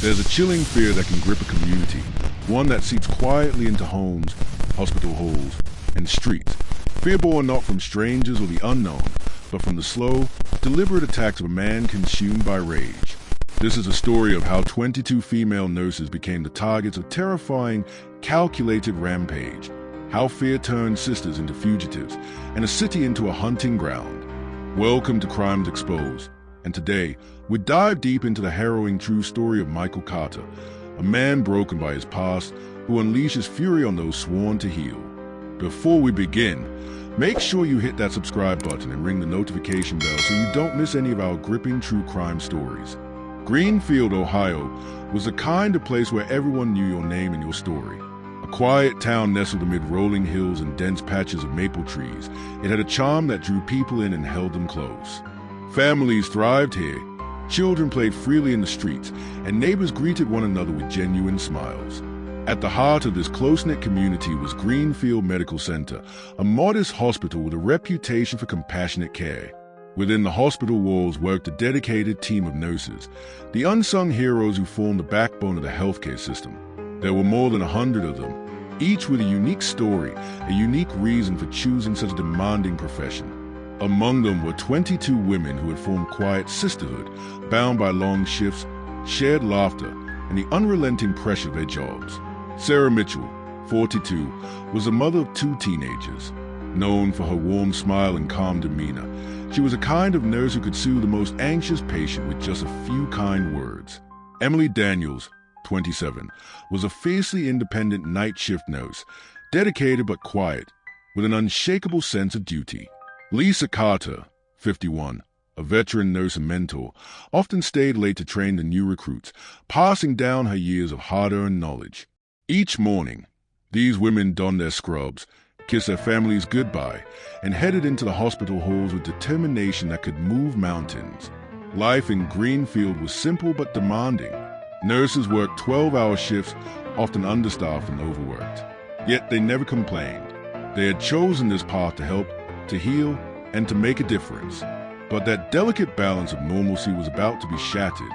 There's a chilling fear that can grip a community, one that seeps quietly into homes, hospital halls, and streets. Fear born not from strangers or the unknown, but from the slow, deliberate attacks of a man consumed by rage. This is a story of how 22 female nurses became the targets of terrifying, calculated rampage, how fear turned sisters into fugitives, and a city into a hunting ground. Welcome to Crimes Exposed, and today, we dive deep into the harrowing true story of Michael Carter, a man broken by his past who unleashes fury on those sworn to heal. Before we begin, make sure you hit that subscribe button and ring the notification bell so you don't miss any of our gripping true crime stories. Greenfield, Ohio, was the kind of place where everyone knew your name and your story. A quiet town nestled amid rolling hills and dense patches of maple trees, it had a charm that drew people in and held them close. Families thrived here, children played freely in the streets, and neighbors greeted one another with genuine smiles. At the heart of this close-knit community was Greenfield Medical Center, a modest hospital with a reputation for compassionate care. Within the hospital walls worked a dedicated team of nurses, the unsung heroes who formed the backbone of the healthcare system. There were more than 100 of them, each with a unique story, a unique reason for choosing such a demanding profession. Among them were 22 women who had formed quiet sisterhood, bound by long shifts, shared laughter, and the unrelenting pressure of their jobs. Sarah Mitchell, 42, was the mother of 2 teenagers. Known for her warm smile and calm demeanor, she was a kind of nurse who could soothe the most anxious patient with just a few kind words. Emily Daniels, 27, was a fiercely independent night shift nurse, dedicated but quiet, with an unshakable sense of duty. Lisa Carter, 51, a veteran nurse and mentor, often stayed late to train the new recruits, passing down her years of hard-earned knowledge. Each morning, these women donned their scrubs, kissed their families goodbye, and headed into the hospital halls with determination that could move mountains. Life in Greenfield was simple but demanding. Nurses worked 12-hour shifts, often understaffed and overworked. Yet they never complained. They had chosen this path to help, to heal, and to make a difference. But that delicate balance of normalcy was about to be shattered.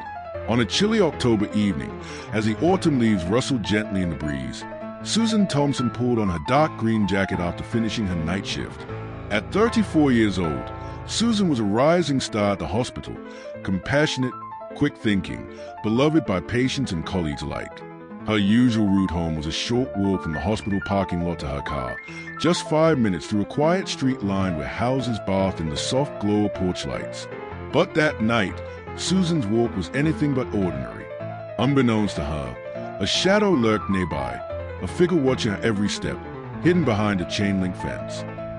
On a chilly October evening, as the autumn leaves rustled gently in the breeze, Susan Thompson pulled on her dark green jacket after finishing her night shift. At 34 years old, Susan was a rising star at the hospital, compassionate, quick-thinking, beloved by patients and colleagues alike. Her usual route home was a short walk from the hospital parking lot to her car, just 5 minutes through a quiet street lined with houses bathed in the soft glow of porch lights. But that night, Susan's walk was anything but ordinary. Unbeknownst to her, a shadow lurked nearby, a figure watching her every step, hidden behind a chain-link fence.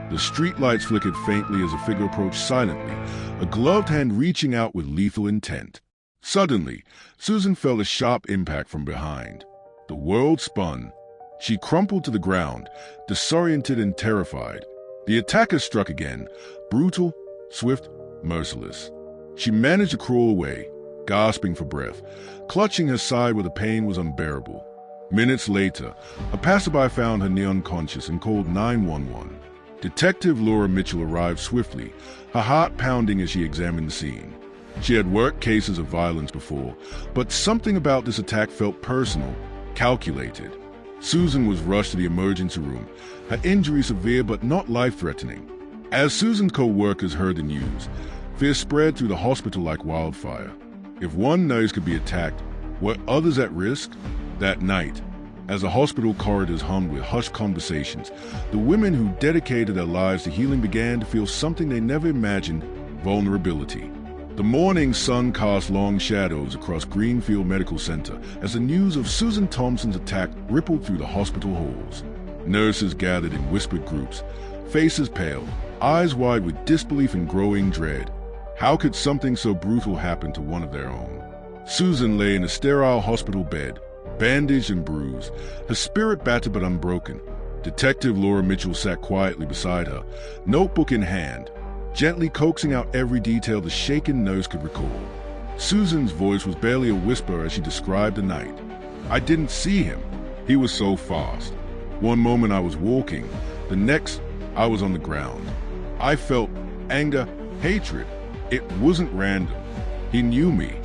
The streetlights flickered faintly as the figure approached silently, a gloved hand reaching out with lethal intent. Suddenly, Susan felt a sharp impact from behind. The world spun. She crumpled to the ground, disoriented and terrified. The attacker struck again, brutal, swift, merciless. She managed to crawl away, gasping for breath, clutching her side where the pain was unbearable. Minutes later, a passerby found her near unconscious and called 911. Detective Laura Mitchell arrived swiftly, her heart pounding as she examined the scene. She had worked cases of violence before, but something about this attack felt personal, calculated. Susan was rushed to the emergency room, her injury severe but not life-threatening. As Susan's co-workers heard the news, fear spread through the hospital like wildfire. If one nurse could be attacked, were others at risk? That night, as the hospital corridors hummed with hushed conversations, the women who dedicated their lives to healing began to feel something they never imagined: vulnerability. The morning sun cast long shadows across Greenfield Medical Center as the news of Susan Thompson's attack rippled through the hospital halls. Nurses gathered in whispered groups, faces pale, eyes wide with disbelief and growing dread. How could something so brutal happen to one of their own? Susan lay in a sterile hospital bed, bandaged and bruised, her spirit battered but unbroken. Detective Laura Mitchell sat quietly beside her, notebook in hand, gently coaxing out every detail the shaken nurse could recall. Susan's voice was barely a whisper as she described the night. I didn't see him. He was so fast. One moment I was walking, the next I was on the ground. I felt anger, hatred. It wasn't random. He knew me.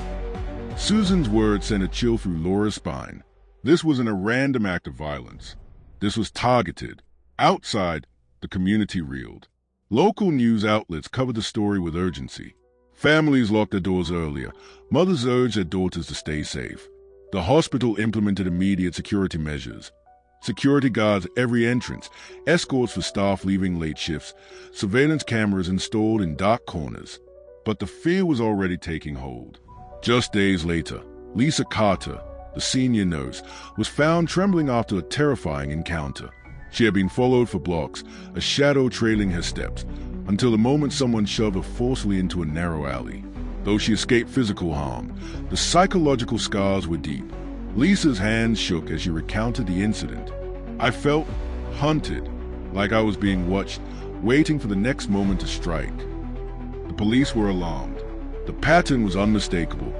Susan's words sent a chill through Laura's spine. This wasn't a random act of violence. This was targeted. Outside, the community reeled. Local news outlets covered the story with urgency. Families locked their doors earlier. Mothers urged their daughters to stay safe. The hospital implemented immediate security measures. Security guards at every entrance, escorts for staff leaving late shifts, surveillance cameras installed in dark corners. But the fear was already taking hold. Just days later, Lisa Carter, the senior nurse, was found trembling after a terrifying encounter. She had been followed for blocks, a shadow trailing her steps, until the moment someone shoved her forcefully into a narrow alley. Though she escaped physical harm, the psychological scars were deep. Lisa's hands shook as she recounted the incident. I felt hunted, like I was being watched, waiting for the next moment to strike. The police were alarmed. The pattern was unmistakable.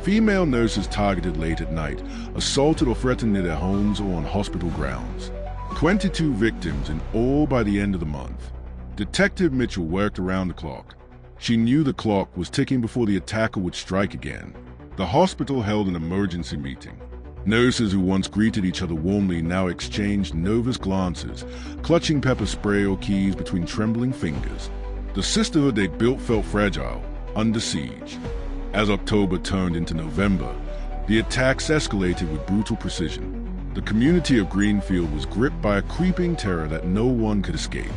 Female nurses targeted late at night, assaulted or threatened near their homes or on hospital grounds. 22 victims in all by the end of the month. Detective Mitchell worked around the clock. She knew the clock was ticking before the attacker would strike again. The hospital held an emergency meeting. Nurses who once greeted each other warmly now exchanged nervous glances, clutching pepper spray or keys between trembling fingers. The sisterhood they built felt fragile, under siege. As October turned into November, the attacks escalated with brutal precision. The community of Greenfield was gripped by a creeping terror that no one could escape.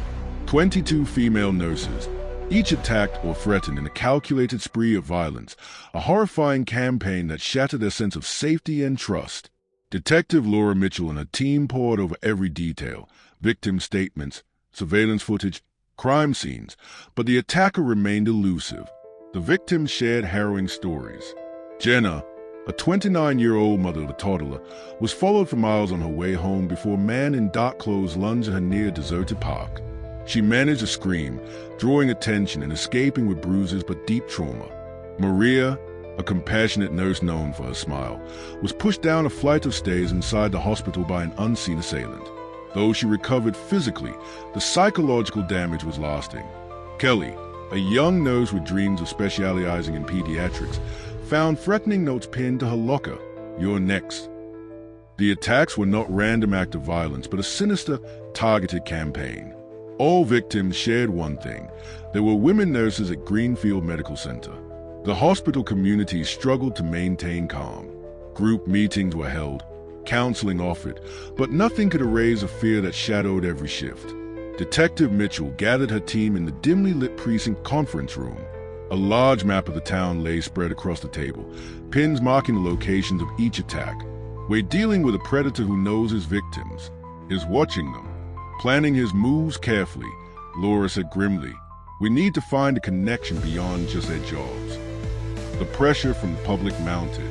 22 female nurses, each attacked or threatened in a calculated spree of violence, a horrifying campaign that shattered their sense of safety and trust. Detective Laura Mitchell and her team pored over every detail, victim statements, surveillance footage, crime scenes, but the attacker remained elusive. The victims shared harrowing stories. Jenna, a 29-year-old mother of a toddler, was followed for miles on her way home before a man in dark clothes lunged at her near a deserted park. She managed to scream, drawing attention and escaping with bruises but deep trauma. Maria, a compassionate nurse known for her smile, was pushed down a flight of stairs inside the hospital by an unseen assailant. Though she recovered physically, the psychological damage was lasting. Kelly, a young nurse with dreams of specializing in pediatrics, found threatening notes pinned to her locker. "You're next." The attacks were not random acts of violence, but a sinister, targeted campaign. All victims shared one thing. There were women nurses at Greenfield Medical Center. The hospital community struggled to maintain calm. Group meetings were held, counseling offered, but nothing could erase the fear that shadowed every shift. Detective Mitchell gathered her team in the dimly lit precinct conference room. A large map of the town lay spread across the table, pins marking the locations of each attack. We're dealing with a predator who knows his victims, is watching them, planning his moves carefully, Laura said grimly. We need to find a connection beyond just their jobs. The pressure from the public mounted.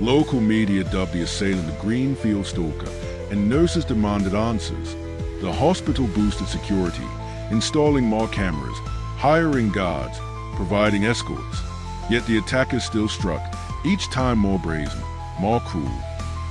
Local media dubbed the assailant the Greenfield Stalker, and nurses demanded answers. The hospital boosted security, installing more cameras, hiring guards, providing escorts. Yet the attackers still struck, each time more brazen, more cruel.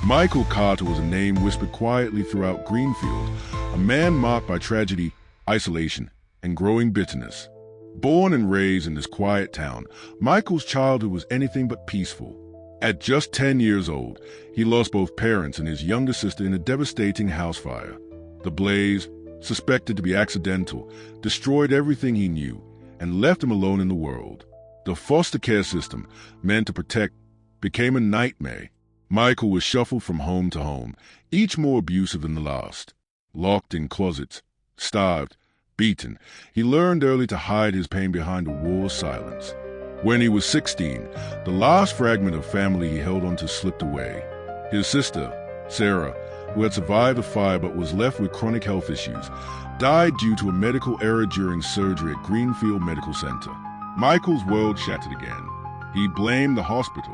Michael Carter was a name whispered quietly throughout Greenfield, a man marked by tragedy, isolation, and growing bitterness. Born and raised in this quiet town, Michael's childhood was anything but peaceful. At just 10 years old, he lost both parents and his younger sister in a devastating house fire. The blaze, suspected to be accidental, destroyed everything he knew and left him alone in the world. The foster care system, meant to protect, became a nightmare. Michael was shuffled from home to home, each more abusive than the last. Locked in closets, starved, beaten, he learned early to hide his pain behind a wall of silence. When he was 16, the last fragment of family he held onto slipped away. His sister, Sarah, who had survived the fire but was left with chronic health issues, died due to a medical error during surgery at Greenfield Medical Center. Michael's world shattered again. He blamed the hospital.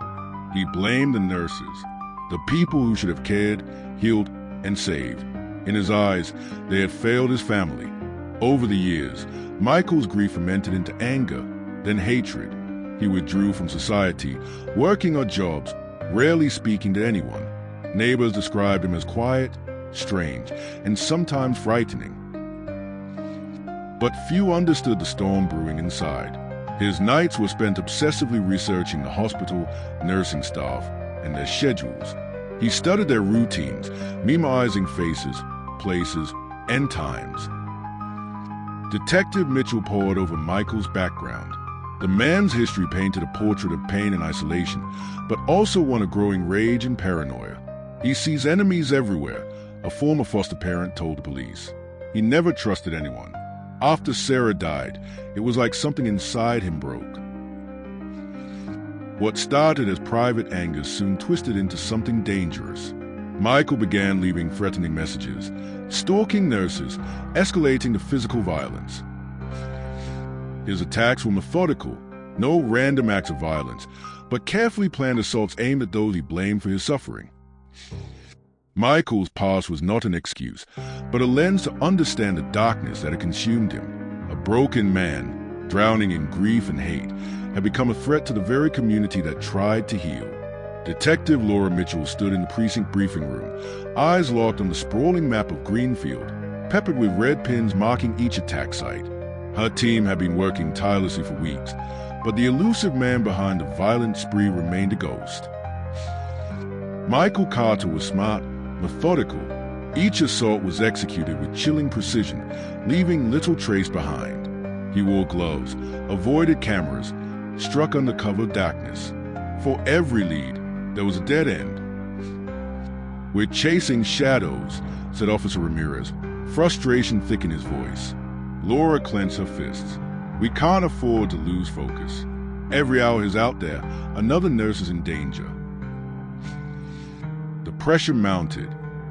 He blamed the nurses, the people who should have cared, healed, and saved. In his eyes, they had failed his family. Over the years, Michael's grief fermented into anger, then hatred. He withdrew from society, working odd jobs, rarely speaking to anyone. Neighbors described him as quiet, strange, and sometimes frightening. But few understood the storm brewing inside. His nights were spent obsessively researching the hospital, nursing staff, and their schedules. He studied their routines, memorizing faces, places, and times. Detective Mitchell pored over Michael's background. The man's history painted a portrait of pain and isolation, but also one of growing rage and paranoia. He sees enemies everywhere, a former foster parent told the police. He never trusted anyone. After Sarah died, it was like something inside him broke. What started as private anger soon twisted into something dangerous. Michael began leaving threatening messages, stalking nurses, escalating to physical violence. His attacks were methodical, no random acts of violence, but carefully planned assaults aimed at those he blamed for his suffering. Michael's past was not an excuse, but a lens to understand the darkness that had consumed him. A broken man, drowning in grief and hate, had become a threat to the very community that tried to heal. Detective Laura Mitchell stood in the precinct briefing room, eyes locked on the sprawling map of Greenfield, peppered with red pins marking each attack site. Her team had been working tirelessly for weeks, but the elusive man behind the violent spree remained a ghost. Michael Carter was smart, methodical. Each assault was executed with chilling precision, leaving little trace behind. He wore gloves, avoided cameras, struck under cover of darkness. For every lead, there was a dead end. "We're chasing shadows," said Officer Ramirez, frustration thick in his voice. Laura clenched her fists. "We can't afford to lose focus. Every hour he's out there, another nurse is in danger." The pressure mounted.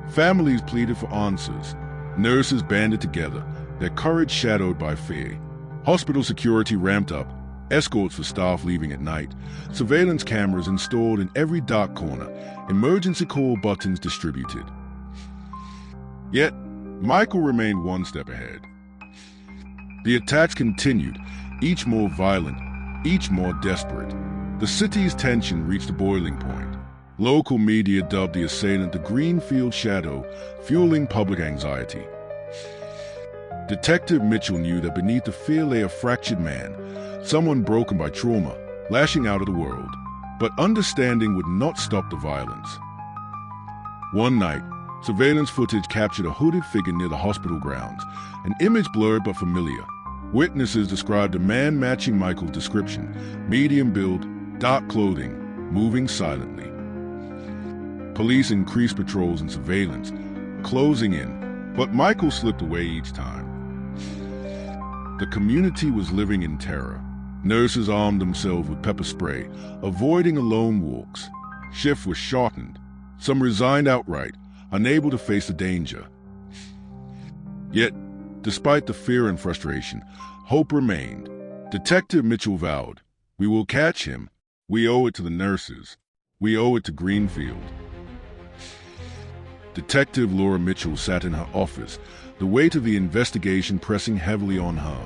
Families pleaded for answers. Nurses banded together, their courage shadowed by fear. Hospital security ramped up, escorts for staff leaving at night, surveillance cameras installed in every dark corner, emergency call buttons distributed. Yet, Michael remained one step ahead. The attacks continued, each more violent, each more desperate. The city's tension reached a boiling point. Local media dubbed the assailant the Greenfield Shadow, fueling public anxiety. Detective Mitchell knew that beneath the fear lay a fractured man, someone broken by trauma, lashing out at the world. But understanding would not stop the violence. One night, surveillance footage captured a hooded figure near the hospital grounds, an image blurred but familiar. Witnesses described a man matching Michael's description, medium build, dark clothing, moving silently. Police increased patrols and surveillance, closing in, but Michael slipped away each time. The community was living in terror. Nurses armed themselves with pepper spray, avoiding alone walks. Shifts were shortened. Some resigned outright, unable to face the danger. Yet, despite the fear and frustration, hope remained. Detective Mitchell vowed, "We will catch him. We owe it to the nurses. We owe it to Greenfield." Detective Laura Mitchell sat in her office, the weight of the investigation pressing heavily on her.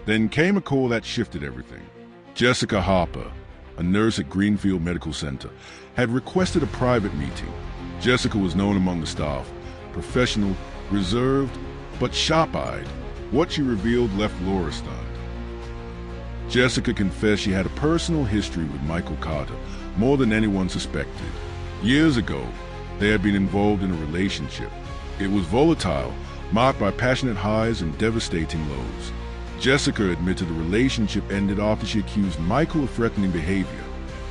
Then came a call that shifted everything. Jessica Harper, a nurse at Greenfield Medical Center, had requested a private meeting. Jessica was known among the staff, professional, reserved, but sharp-eyed. What she revealed left Laura stunned. Jessica confessed she had a personal history with Michael Carter, more than anyone suspected. Years ago, they had been involved in a relationship. It was volatile, marked by passionate highs and devastating lows. Jessica admitted the relationship ended after she accused Michael of threatening behavior.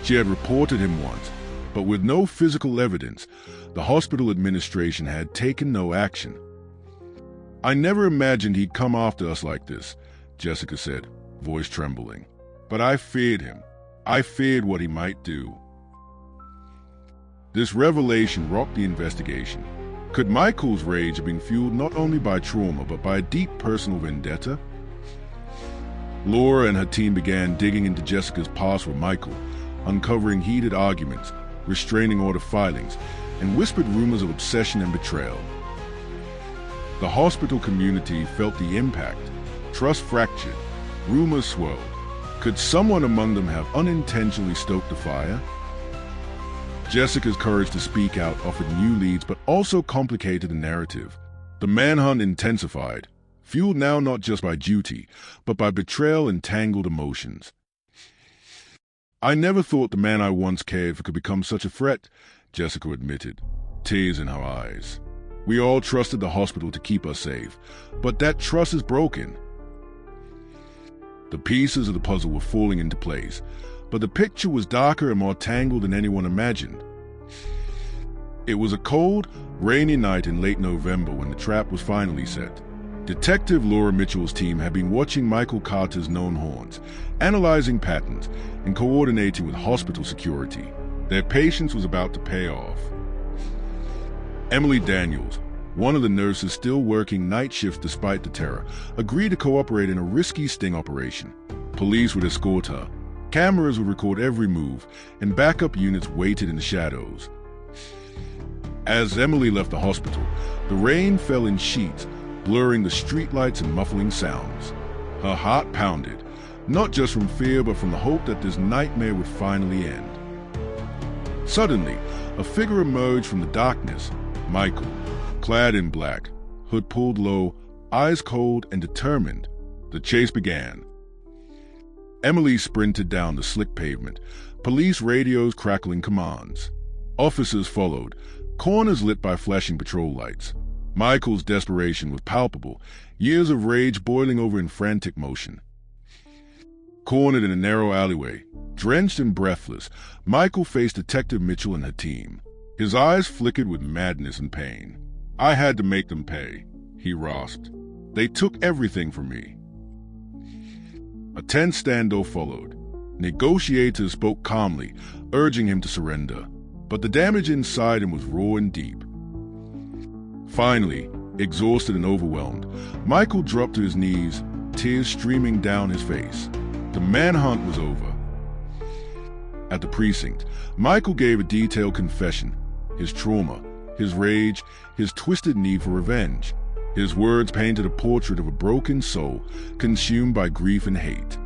She had reported him once, but with no physical evidence, the hospital administration had taken no action. "I never imagined he'd come after us like this," Jessica said, voice trembling. "But I feared him. I feared what he might do." This revelation rocked the investigation. Could Michael's rage have been fueled not only by trauma, but by a deep personal vendetta? Laura and her team began digging into Jessica's past with Michael, uncovering heated arguments, restraining order filings, and whispered rumors of obsession and betrayal. The hospital community felt the impact. Trust fractured. Rumors swirled. Could someone among them have unintentionally stoked the fire? Jessica's courage to speak out offered new leads, but also complicated the narrative. The manhunt intensified, fueled now not just by duty, but by betrayal and tangled emotions. "I never thought the man I once cared for could become such a threat," Jessica admitted, tears in her eyes. "We all trusted the hospital to keep us safe, but that trust is broken." The pieces of the puzzle were falling into place, but the picture was darker and more tangled than anyone imagined. It was a cold, rainy night in late November when the trap was finally set. Detective Laura Mitchell's team had been watching Michael Carter's known haunts, analyzing patterns, and coordinating with hospital security. Their patience was about to pay off. Emily Daniels, one of the nurses still working night shifts despite the terror, agreed to cooperate in a risky sting operation. Police would escort her. Cameras would record every move, and backup units waited in the shadows. As Emily left the hospital, the rain fell in sheets, blurring the streetlights and muffling sounds. Her heart pounded, not just from fear but from the hope that this nightmare would finally end. Suddenly, a figure emerged from the darkness. Michael, clad in black, hood pulled low, eyes cold and determined. The chase began. Emily sprinted down the slick pavement, police radios crackling commands. Officers followed, corners lit by flashing patrol lights. Michael's desperation was palpable, years of rage boiling over in frantic motion. Cornered in a narrow alleyway, drenched and breathless, Michael faced Detective Mitchell and her team. His eyes flickered with madness and pain. "I had to make them pay," he rasped. "They took everything from me." A tense standoff followed. Negotiators spoke calmly, urging him to surrender, but the damage inside him was raw and deep. Finally, exhausted and overwhelmed, Michael dropped to his knees, tears streaming down his face. The manhunt was over. At the precinct, Michael gave a detailed confession. His trauma, his rage, his twisted need for revenge. His words painted a portrait of a broken soul, consumed by grief and hate.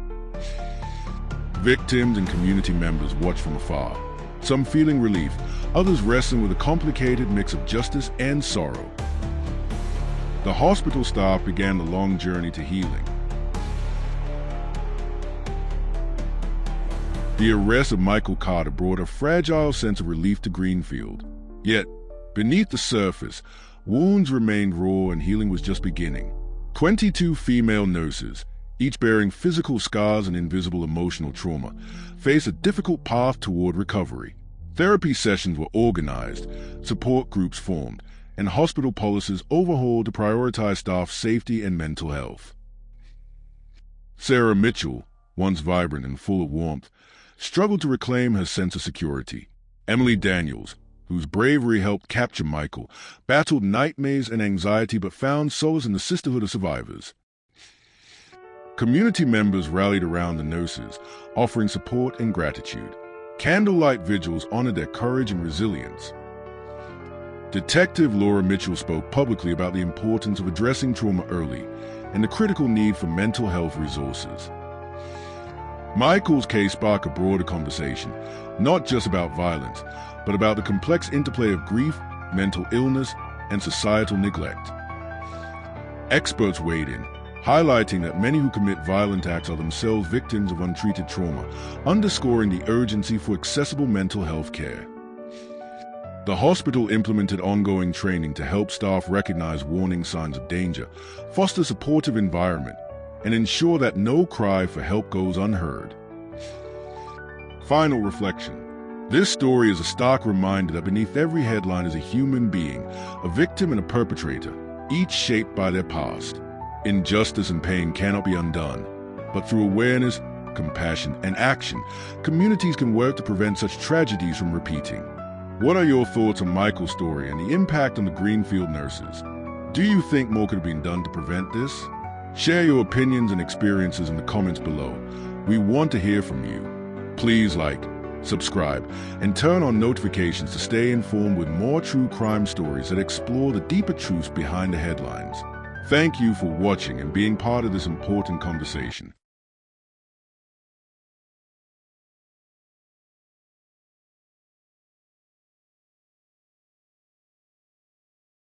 Victims and community members watched from afar, some feeling relief, others wrestling with a complicated mix of justice and sorrow. The hospital staff began the long journey to healing. The arrest of Michael Carter brought a fragile sense of relief to Greenfield. Yet, beneath the surface, wounds remained raw and healing was just beginning. 22 female nurses, each bearing physical scars and invisible emotional trauma, faced a difficult path toward recovery. Therapy sessions were organized, support groups formed, and hospital policies overhauled to prioritize staff safety and mental health. Sarah Mitchell, once vibrant and full of warmth, struggled to reclaim her sense of security. Emily Daniels, whose bravery helped capture Michael, battled nightmares and anxiety but found solace in the sisterhood of survivors. Community members rallied around the nurses, offering support and gratitude. Candlelight vigils honored their courage and resilience. Detective Laura Mitchell spoke publicly about the importance of addressing trauma early and the critical need for mental health resources. Michael's case sparked a broader conversation, not just about violence, but about the complex interplay of grief, mental illness, and societal neglect. Experts weighed in, highlighting that many who commit violent acts are themselves victims of untreated trauma, underscoring the urgency for accessible mental health care. The hospital implemented ongoing training to help staff recognize warning signs of danger, foster a supportive environment, and ensure that no cry for help goes unheard. Final reflection. This story is a stark reminder that beneath every headline is a human being, a victim and a perpetrator, each shaped by their past. Injustice and pain cannot be undone, but through awareness, compassion, and action, communities can work to prevent such tragedies from repeating. What are your thoughts on Michael's story and the impact on the Greenfield nurses? Do you think more could have been done to prevent this? Share your opinions and experiences in the comments below. We want to hear from you. Please like, subscribe, and turn on notifications to stay informed with more true crime stories that explore the deeper truths behind the headlines. Thank you for watching and being part of this important conversation.